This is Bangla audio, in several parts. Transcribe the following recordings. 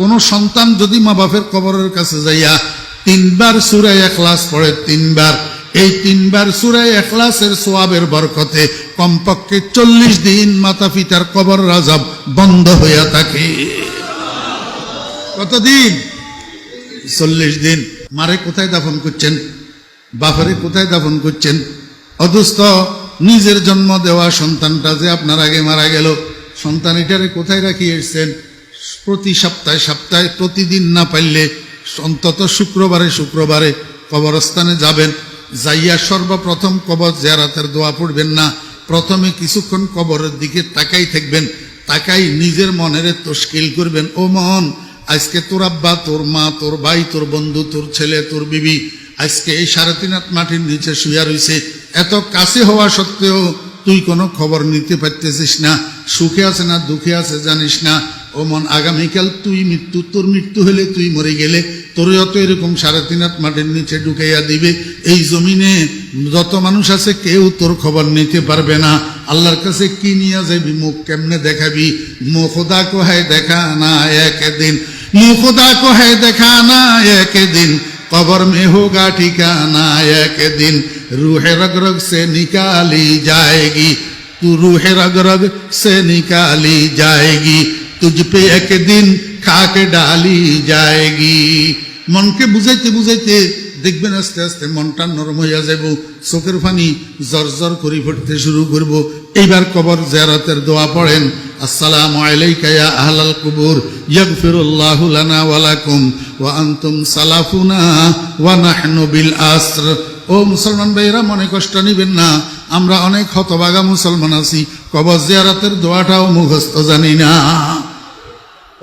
কোন সন্তান যদি মা বাপের কবরের কাছে যাইয়া 3 বার সূরা ইখলাস পড়ে, 3 বার, এই 3 বার সূরা ইখলাসের সওয়াবের বরকতে কমপক্ষে 40 দিন মাতা পিতার কবর আযাব বন্ধ হইয়া থাকে। কতদিন? 40 দিন। মারে কোথায় দাফন করছেন? বাপরে কোথায় দাফন করছেন? অদুস্থ নিজের জন্ম দেওয়া সন্তানটা যে আপনার আগে মারা গেল, সন্তান এটারে কোথায় রাখি এসছেন? প্রতি সপ্তাহে প্রতিদিন না পারলে অন্তত শুক্রবারে কবরস্থানে যাবেন। যাইয়া সর্বপ্রথম কবর জিয়ারতের দোয়া পড়বেন না, প্রথমে কিছুক্ষণ কবরের দিকে তাকাই থাকবেন। তাকাই নিজের মনের তশকিল করবেন, ও মন, আজকে তোর আব্বা, তোর মা, তোর ভাই, তোর বন্ধু, তোর ছেলে, তোর বিবি আজকে এই 3.5 হাত মাটির নিচে শুয়া রইছে। এত কাছে হওয়া সত্ত্বেও তুই কোনো খবর নিতে পারতেছিস না, সুখে আছে না দুঃখে আছে জানিস না। ও মন, আগামীকাল তোর মৃত্যু হলে, তুই মরে গেলে তোরও তো এরকম 3.5 হাত মাটির নিচে ঢুকাইয়া দিবে। এই জমিনে যত মানুষ আছে কেউ তোর খবর নিতে পারবে না। আল্লাহর কাছে কি নিয়ে যাবি? মুখ কেমনে দেখাবি? মুখ খোদা কো হ্যায় দেখা না একদিন, মুখ খোদা কো হ্যায় দেখা না একদিন, कब्र में होगा ठिकाना एक दिन, रूह रग रग से निकाली जाएगी, तू रूह रग रग से निकाली जाएगी, तुझ पे एक दिन खाक डाली जाएगी। मन के बुझाइते बुझाइते দেখবেন আস্তে আস্তে মনটা নরম হইয়া যাব, চোখের পানি জরজর করে পড়তে শুরু করব। এইবার কবর জিয়ারতের দোয়া পড়েন, আসসালামু আলাইকা ইয়া আহলাল কুবুর, ইয়াগফিরুল্লাহু লানা ওয়া লাকুম ওয়া আনতুম সালাফুনা ওয়া নাহনু বিল আসর। ও মুসলমান ভাইরা, মনে কষ্ট নিবেন না, আমরা অনেক হতভাগা মুসলমান আছি, কবর জিয়ারতের দোয়াটাও মুখস্থ জানি না।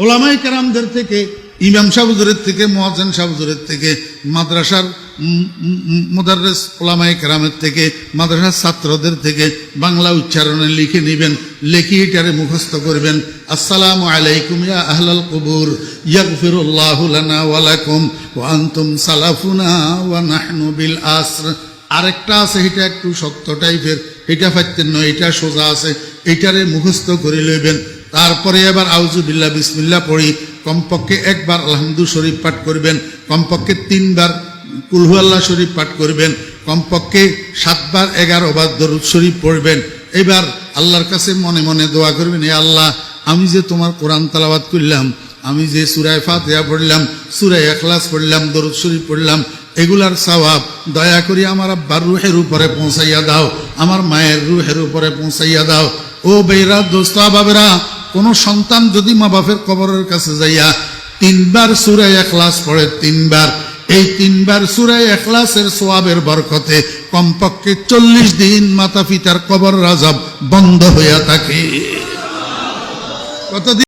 ওলামায়ে কেরামদের থেকে, ইমাম সাহেব হুজুরের থেকে, মুয়াজ্জিন সাহেব হুজুরের থেকে, মাদ্রাসার মুদাররিস ওলামায়ে কেরামের থেকে, মাদ্রাসার ছাত্রদের থেকে বাংলা উচ্চারণে লিখে নেবেন, লিখে এটারে মুখস্থ করবেন। আসসালামু আলাইকুম ইয়া আহলাল কুবুর, ইয়াগফিরুল্লাহু লানা ওয়া লাকুম ওয়া আনতুম সালাফুনা ওয়া নাহনু বিল আসর। আরেকটা আছে, এটা একটু শক্ত টাইপের, এটা পাইতেন নয়, এটা সোজা আছে, এটারে মুখস্থ করে লইবেন। তারপরে এবার আউযু বিল্লাহ বিসমিল্লাহ পড়ি, কমপক্ষে 1 বার আলহামদু শরীফ পাঠ করবেন, কমপক্ষে 3 বার কুল হু আল্লাহ শরীফ পাঠ করবেন, কমপক্ষে 7 বার 11 বার দরুদ শরীফ পড়বেন। এবার আল্লাহর কাছে মনে মনে দোয়া করবেন, হে আল্লাহ, আমি যে তোমার কোরআন তেলাওয়াত করলাম, আমি যে সূরা ফাতিহা পড়লাম, সূরা ইখলাস পড়লাম, দরুদ শরীফ পড়লাম, এগুলার সওয়াব দয়া করে আমার আব্বার রূহের উপরে পৌঁছাইয়া দাও, আমার মায়ের রূহের উপরে পৌঁছাইয়া দাও। ও বেরা, দোস্ত বাবেরা, কোন সন্তান যদি মা বাপের কবরের কাছে যাইয়া 3 বার সূরা ইখলাস পড়ে, 3 বার, এই 3 বার সূরা ইখলাসের সওয়াবের বরকতে কমপক্ষে 40 দিন মাতা পিতার কবর আযাব বন্ধ হইয়া থাকে। কতদিন?